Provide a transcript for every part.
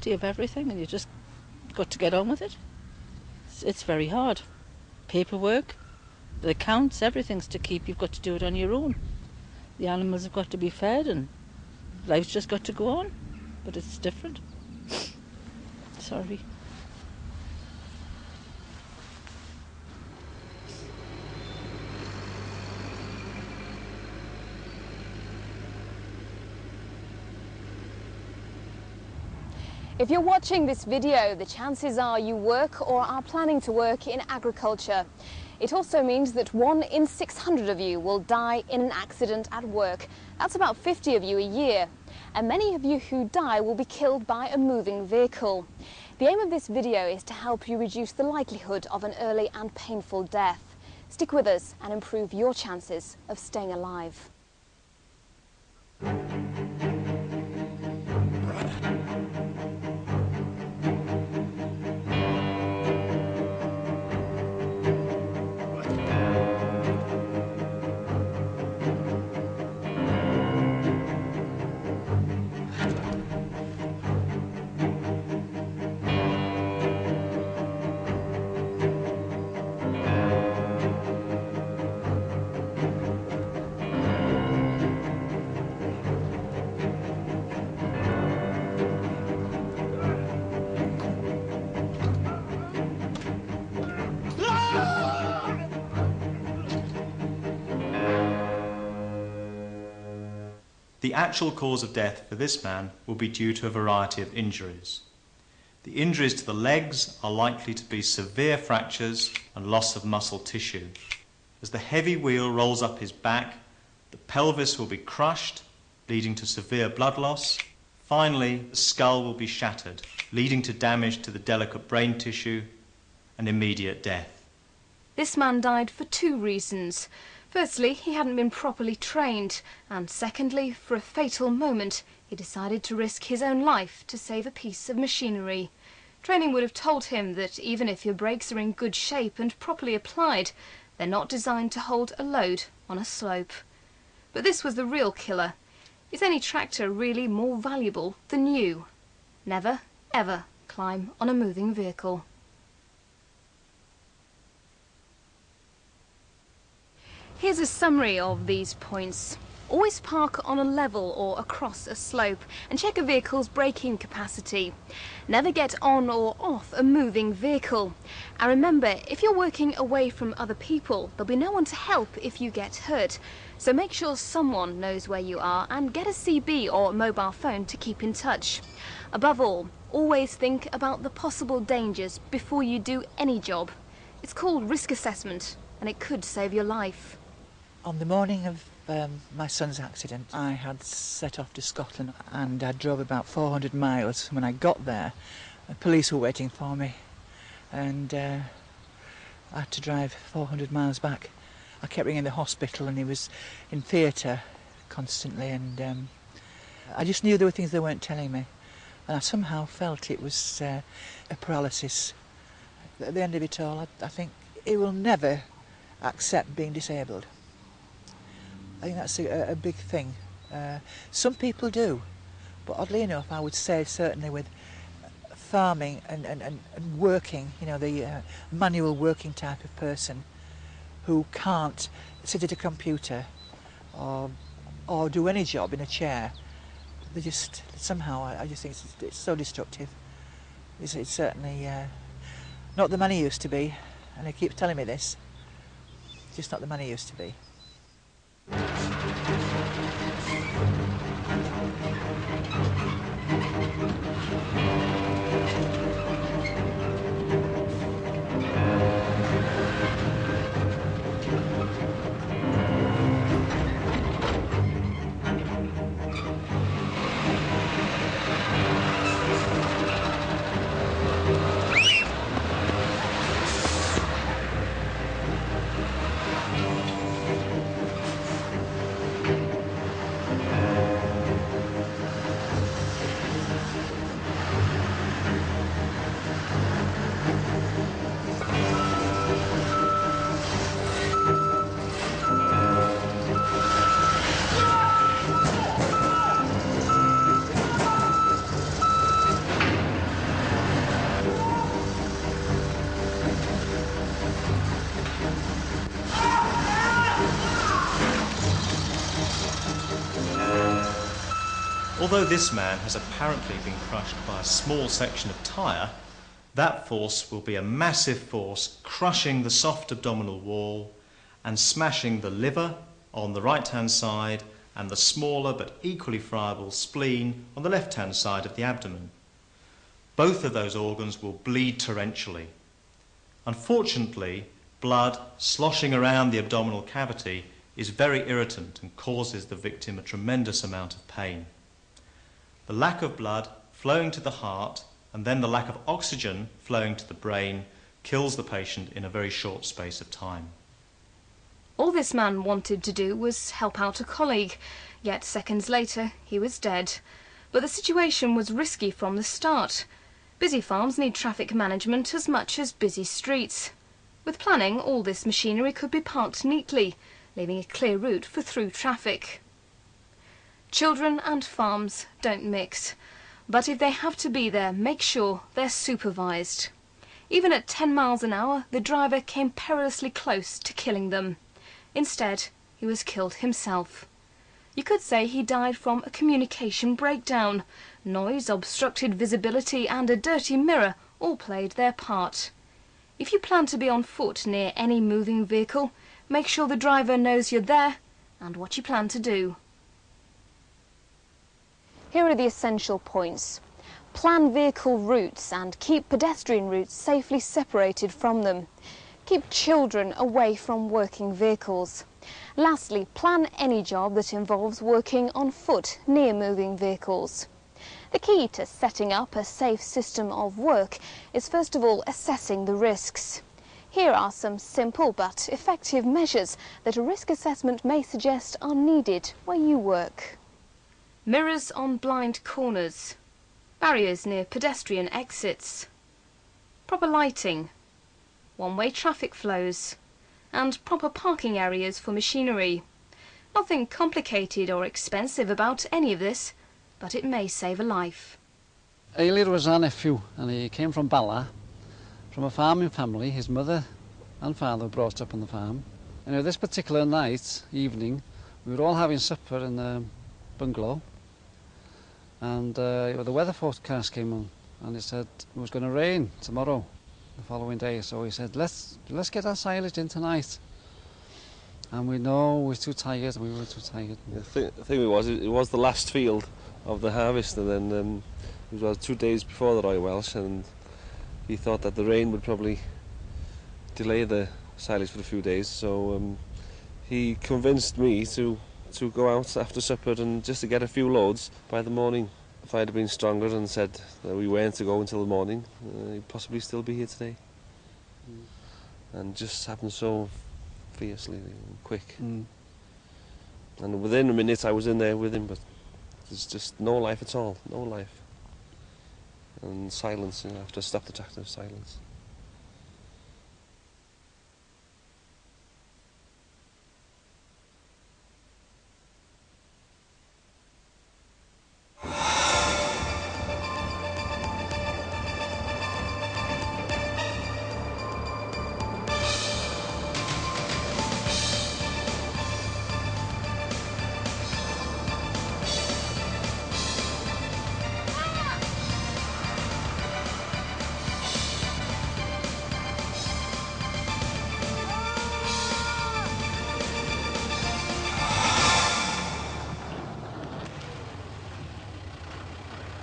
Of everything, and you just got to get on with it. It's very hard. Paperwork, the accounts, everything's to keep. You've got to do it on your own. The animals have got to be fed, and life's just got to go on. But it's different. Sorry. If you're watching this video, the chances are you work or are planning to work in agriculture. It also means that 1 in 600 of you will die in an accident at work. That's about 50 of you a year. And many of you who die will be killed by a moving vehicle. The aim of this video is to help you reduce the likelihood of an early and painful death. Stick with us and improve your chances of staying alive. The actual cause of death for this man will be due to a variety of injuries. The injuries to the legs are likely to be severe fractures and loss of muscle tissue. As the heavy wheel rolls up his back, the pelvis will be crushed, leading to severe blood loss. Finally, the skull will be shattered, leading to damage to the delicate brain tissue and immediate death. This man died for 2 reasons. Firstly, he hadn't been properly trained, and secondly, for a fatal moment, he decided to risk his own life to save a piece of machinery. Training would have told him that even if your brakes are in good shape and properly applied, they're not designed to hold a load on a slope. But this was the real killer. Is any tractor really more valuable than you? Never, ever climb on a moving vehicle. Here's a summary of these points. Always park on a level or across a slope and check a vehicle's braking capacity. Never get on or off a moving vehicle. And remember, if you're working away from other people, there'll be no one to help if you get hurt. So make sure someone knows where you are and get a CB or mobile phone to keep in touch. Above all, always think about the possible dangers before you do any job. It's called risk assessment, and it could save your life. On the morning of my son's accident, I had set off to Scotland and I drove about 400 miles. When I got there, the police were waiting for me and I had to drive 400 miles back. I kept ringing the hospital and he was in theatre constantly, and I just knew there were things they weren't telling me, and I somehow felt it was a paralysis. At the end of it all, I think he will never accept being disabled. I think that's a big thing. Some people do, but oddly enough, I would say certainly with farming and working, you know, the manual working type of person who can't sit at a computer or do any job in a chair, they just somehow, I just think it's so destructive. It's certainly not the man he used to be, and he keeps telling me this. Just not the man he used to be. although this man has apparently been crushed by a small section of tyre, that force will be a massive force crushing the soft abdominal wall and smashing the liver on the right-hand side and the smaller but equally friable spleen on the left-hand side of the abdomen. Both of those organs will bleed torrentially. Unfortunately, blood sloshing around the abdominal cavity is very irritant and causes the victim a tremendous amount of pain. The lack of blood flowing to the heart and then the lack of oxygen flowing to the brain kills the patient in a very short space of time. All this man wanted to do was help out a colleague, yet seconds later he was dead. But the situation was risky from the start. Busy farms need traffic management as much as busy streets. With planning, all this machinery could be parked neatly, leaving a clear route for through traffic. Children and farms don't mix, but if they have to be there, make sure they're supervised. Even at 10 miles an hour, the driver came perilously close to killing them. Instead, he was killed himself. You could say he died from a communication breakdown. Noise, obstructed visibility and a dirty mirror all played their part. If you plan to be on foot near any moving vehicle, make sure the driver knows you're there and what you plan to do. Here are the essential points. Plan vehicle routes and keep pedestrian routes safely separated from them. Keep children away from working vehicles. Lastly, plan any job that involves working on foot near moving vehicles. The key to setting up a safe system of work is first of all assessing the risks. Here are some simple but effective measures that a risk assessment may suggest are needed where you work. Mirrors on blind corners. Barriers near pedestrian exits. Proper lighting. One-way traffic flows. And proper parking areas for machinery. Nothing complicated or expensive about any of this, but it may save a life. Ailey was our nephew, and he came from Bala, from a farming family. His mother and father were brought up on the farm. And this particular evening, we were all having supper in the bungalow, and the weather forecast came on, and it said it was going to rain tomorrow, the following day. So he said, let's get our silage in tonight. And we know we're too tired. We were too tired. The thing was, it was the last field of the harvest, and then it was 2 days before the Roy Welsh, and he thought that the rain would probably delay the silage for a few days. So he convinced me to go out after supper and just to get a few loads by the morning. If I had been stronger and said that we weren't to go until the morning, he'd possibly still be here today. And just happened so fiercely quick. And within a minute I was in there with him, but there's just no life at all, no life. And silence, I have to stop the tractor, silence.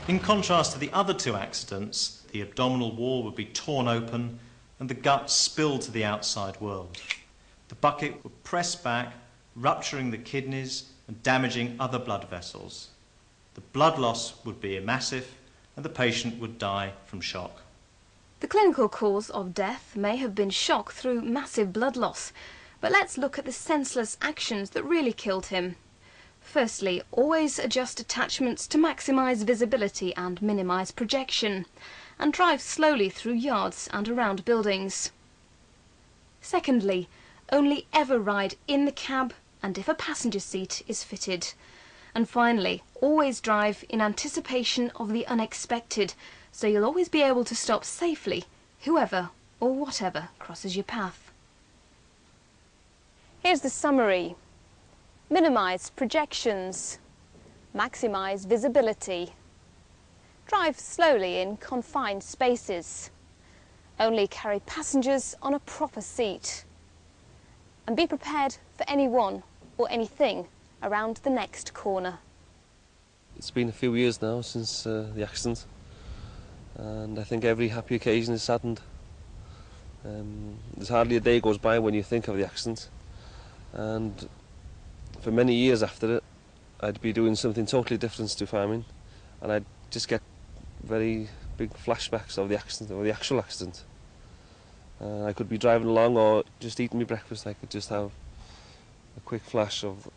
In contrast to the other two accidents, the abdominal wall would be torn open and the gut spilled to the outside world. The bucket would press back, rupturing the kidneys and damaging other blood vessels. The blood loss would be massive and the patient would die from shock. The clinical cause of death may have been shock through massive blood loss, but let's look at the senseless actions that really killed him. Firstly, always adjust attachments to maximise visibility and minimise projection, and drive slowly through yards and around buildings. Secondly, only ever ride in the cab and if a passenger seat is fitted. And finally, always drive in anticipation of the unexpected, so you'll always be able to stop safely, whoever or whatever crosses your path. Here's the summary. Minimise projections. Maximise visibility. Drive slowly in confined spaces. Only carry passengers on a proper seat. And be prepared for anyone or anything around the next corner. It's been a few years now since the accident, and I think every happy occasion is saddened. There's hardly a day goes by when you think of the accident, and for many years after it I'd be doing something totally different to farming, and I'd just get very big flashbacks of the accident, or the actual accident. I could be driving along or just eating my breakfast. I could just have a quick flash of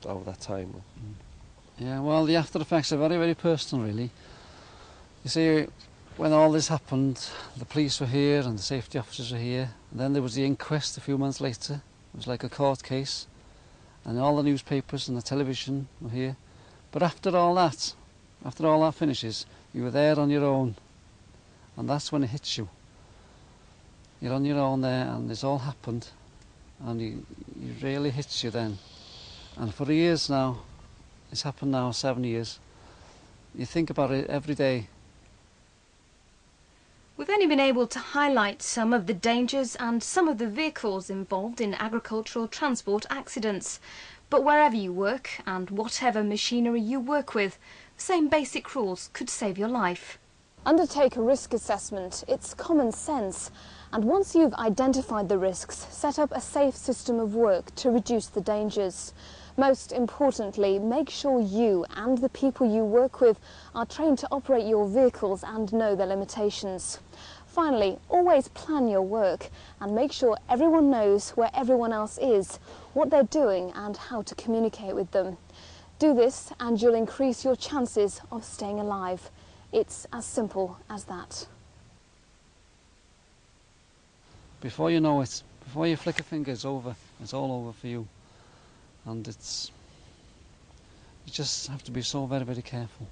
that time. Yeah, well, the after effects are very, very personal, really. You see, when all this happened, the police were here and the safety officers were here, and then there was the inquest a few months later. It was like a court case, and all the newspapers and the television were here. But after all that finishes, you were there on your own, and that's when it hits you. You're on your own there, and it's all happened, and it really hits you then. And for years now, it's happened now 7 years, you think about it every day. We've only been able to highlight some of the dangers and some of the vehicles involved in agricultural transport accidents. But wherever you work and whatever machinery you work with, the same basic rules could save your life. Undertake a risk assessment. It's common sense. And once you've identified the risks, set up a safe system of work to reduce the dangers. Most importantly, make sure you and the people you work with are trained to operate your vehicles and know their limitations. Finally, always plan your work and make sure everyone knows where everyone else is, what they're doing and how to communicate with them. Do this and you'll increase your chances of staying alive. It's as simple as that. Before you know it, before you flick a finger, it's over. It's all over for you. And you just have to be so very, very careful.